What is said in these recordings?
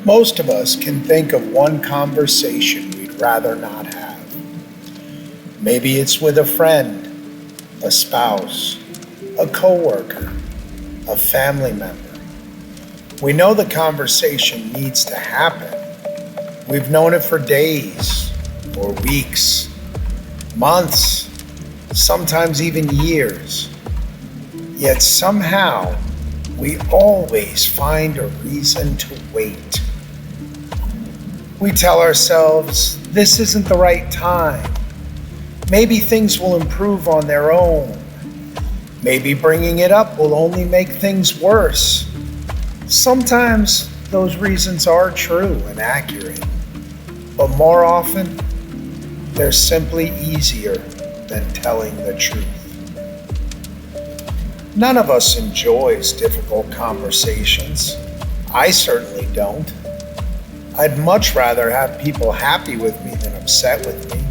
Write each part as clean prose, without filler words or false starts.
Most of us can think of one conversation we'd rather not have. Maybe it's with a friend, a spouse, a coworker, a family member. We know the conversation needs to happen. We've known it for days or weeks, months, sometimes even years. Yet somehow we always find a reason to wait. We tell ourselves this isn't the right time. Maybe things will improve on their own. Maybe bringing it up will only make things worse. Sometimes those reasons are true and accurate, but more often they're simply easier than telling the truth. None of us enjoys difficult conversations. I certainly don't. I'd much rather have people happy with me than upset with me.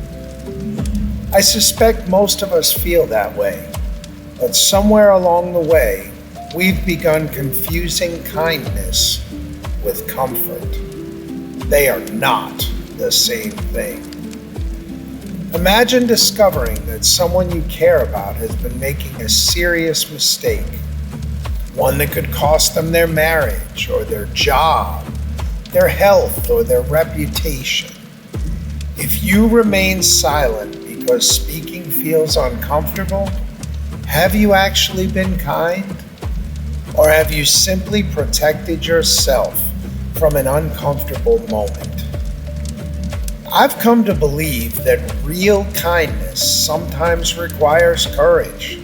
I suspect most of us feel that way, but somewhere along the way, we've begun confusing kindness with comfort. They are not the same thing. Imagine discovering that someone you care about has been making a serious mistake, one that could cost them their marriage or their job, their health or their reputation. If you remain silent because speaking feels uncomfortable, have you actually been kind? Or have you simply protected yourself from an uncomfortable moment? I've come to believe that real kindness sometimes requires courage.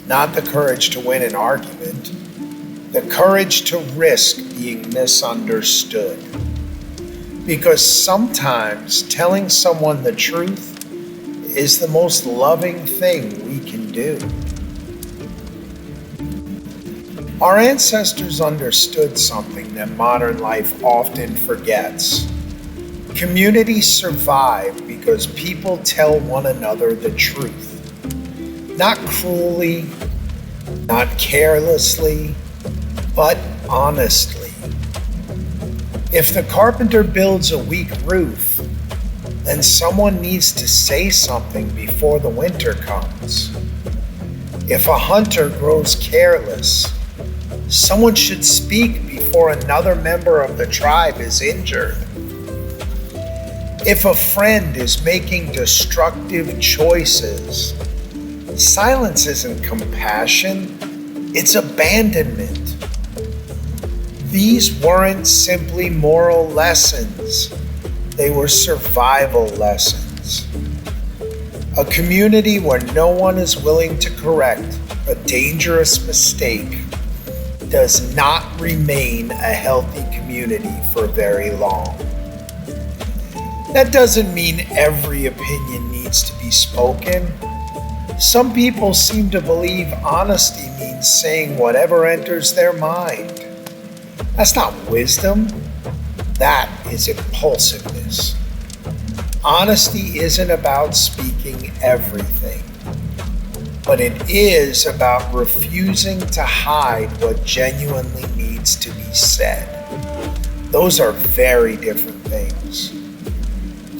Not the courage to win an argument, the courage to risk being misunderstood. Because sometimes telling someone the truth is the most loving thing we can do. Our ancestors understood something that modern life often forgets. Communities survive because people tell one another the truth. Not cruelly, not carelessly, but honestly. If the carpenter builds a weak roof, then someone needs to say something before the winter comes. If a hunter grows careless, someone should speak before another member of the tribe is injured. If a friend is making destructive choices, silence isn't compassion, it's abandonment. These weren't simply moral lessons, they were survival lessons. A community where no one is willing to correct a dangerous mistake does not remain a healthy community for very long. That doesn't mean every opinion needs to be spoken. Some people seem to believe honesty means saying whatever enters their mind. That's not wisdom. That is impulsiveness. Honesty isn't about speaking everything, but it is about refusing to hide what genuinely needs to be said. Those are very different things.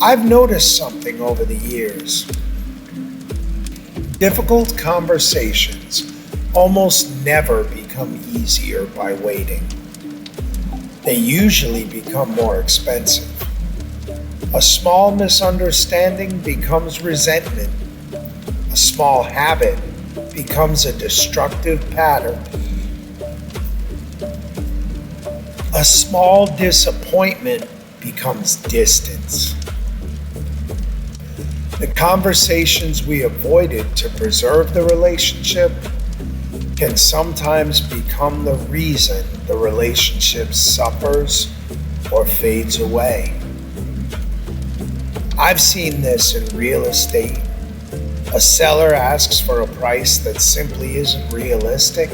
I've noticed something over the years. Difficult conversations almost never become easier by waiting. They usually become more expensive. A small misunderstanding becomes resentment. A small habit becomes a destructive pattern. A small disappointment becomes distance. The conversations we avoided to preserve the relationship can sometimes become the reason the relationship suffers or fades away. I've seen this in real estate. A seller asks for a price that simply isn't realistic.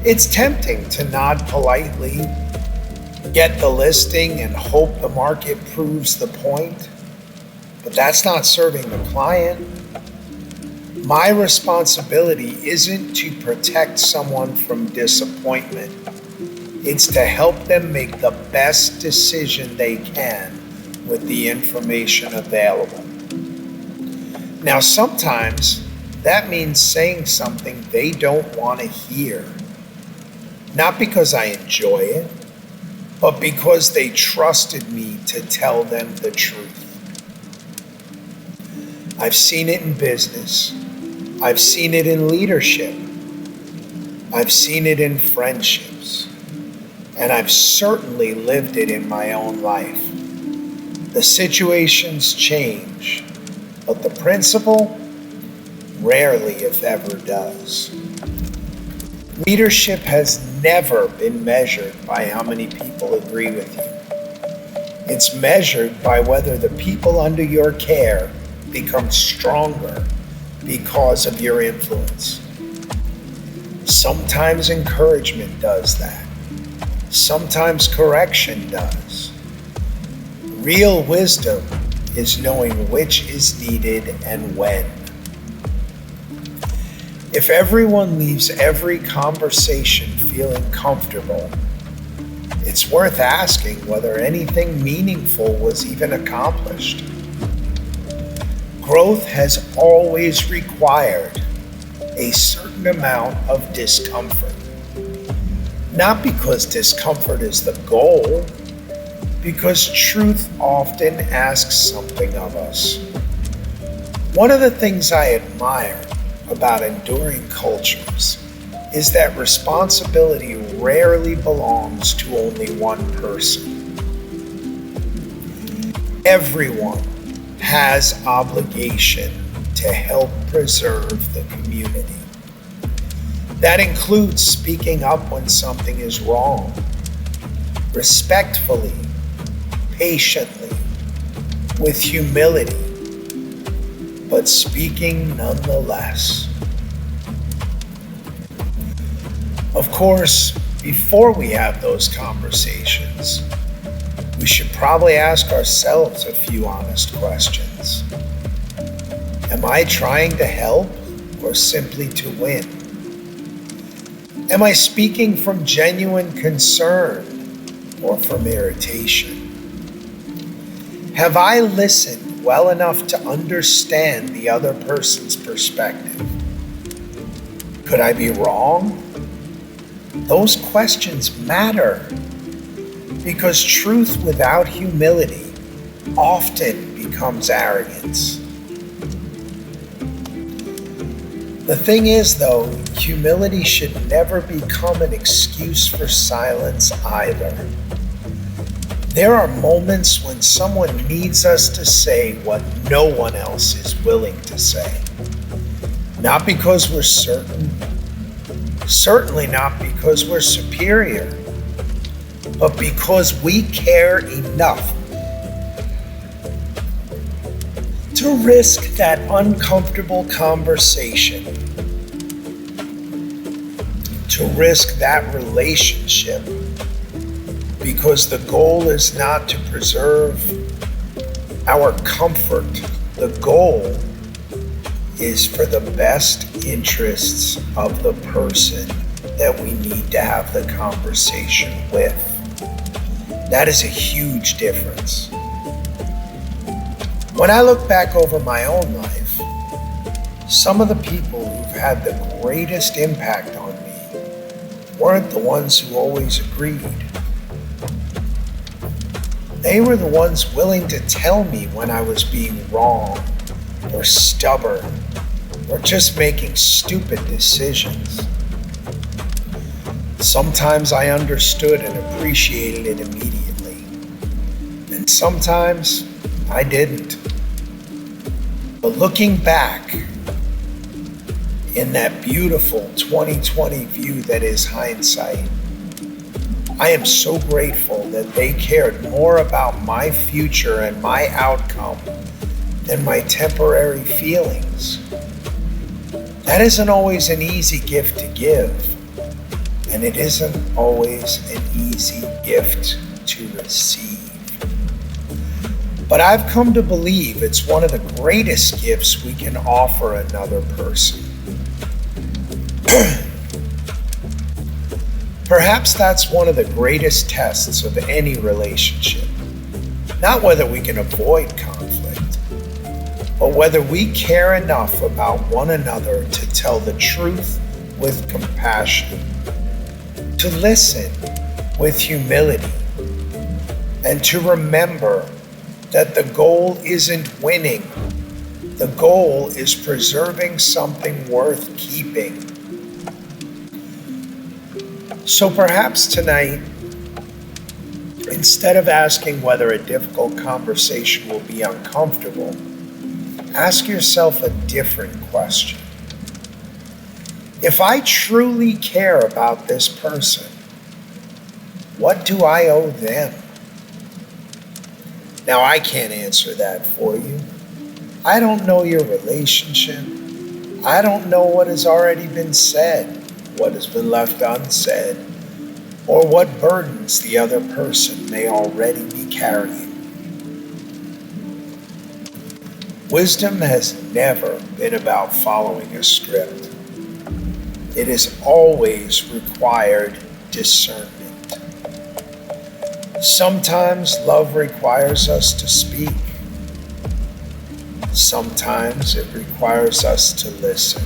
It's tempting to nod politely, get the listing, and hope the market proves the point. But that's not serving the client. My responsibility isn't to protect someone from disappointment. It's to help them make the best decision they can with the information available. Now, sometimes that means saying something they don't want to hear. Not because I enjoy it, but because they trusted me to tell them the truth. I've seen it in business. I've seen it in leadership. I've seen it in friendships. And I've certainly lived it in my own life. The situations change, but the principle rarely, if ever, does. Leadership has never been measured by how many people agree with you. It's measured by whether the people under your care become stronger because of your influence. Sometimes encouragement does that. Sometimes correction does. Real wisdom is knowing which is needed and when. If everyone leaves every conversation feeling comfortable, it's worth asking whether anything meaningful was even accomplished. Growth has always required a certain amount of discomfort. Not because discomfort is the goal, because truth often asks something of us. One of the things I admire about enduring cultures is that responsibility rarely belongs to only one person. Everyone has obligation to help preserve the community. That includes speaking up when something is wrong, respectfully, patiently, with humility, but speaking nonetheless. Of course, before we have those conversations, we should probably ask ourselves a few honest questions. Am I trying to help or simply to win? Am I speaking from genuine concern or from irritation? Have I listened well enough to understand the other person's perspective? Could I be wrong? Those questions matter because truth without humility often becomes arrogance. The thing is, though, humility should never become an excuse for silence either. There are moments when someone needs us to say what no one else is willing to say. Not because we're certain, certainly not because we're superior, but because we care enough to risk that uncomfortable conversation, to risk that relationship, because the goal is not to preserve our comfort. The goal is for the best interests of the person that we need to have the conversation with. That is a huge difference. When I look back over my own life, some of the people who've had the greatest impact on me weren't the ones who always agreed. They were the ones willing to tell me when I was being wrong or stubborn or just making stupid decisions. Sometimes I understood and appreciated it immediately, and sometimes I didn't. But looking back in that beautiful 2020 view that is hindsight, I am so grateful that they cared more about my future and my outcome than my temporary feelings. That isn't always an easy gift to give, and it isn't always an easy gift to receive. But I've come to believe it's one of the greatest gifts we can offer another person. Perhaps that's one of the greatest tests of any relationship. Not whether we can avoid conflict, but whether we care enough about one another to tell the truth with compassion, to listen with humility, and to remember that the goal isn't winning. The goal is preserving something worth keeping. So perhaps tonight, instead of asking whether a difficult conversation will be uncomfortable, ask yourself a different question. If I truly care about this person, what do I owe them? Now, I can't answer that for you. I don't know your relationship. I don't know what has already been said, what has been left unsaid, or what burdens the other person may already be carrying. Wisdom has never been about following a script. It has always required discernment. Sometimes love requires us to speak. Sometimes it requires us to listen.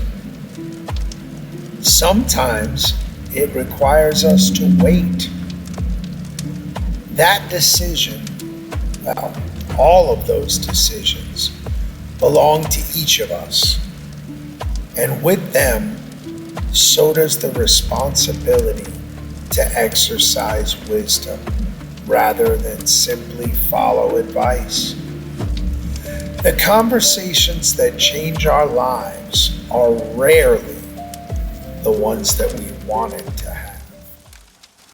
Sometimes it requires us to wait. That decision, well, all of those decisions belong to each of us. And with them, so does the responsibility to exercise wisdom rather than simply follow advice. The conversations that change our lives are rarely the ones that we wanted to have.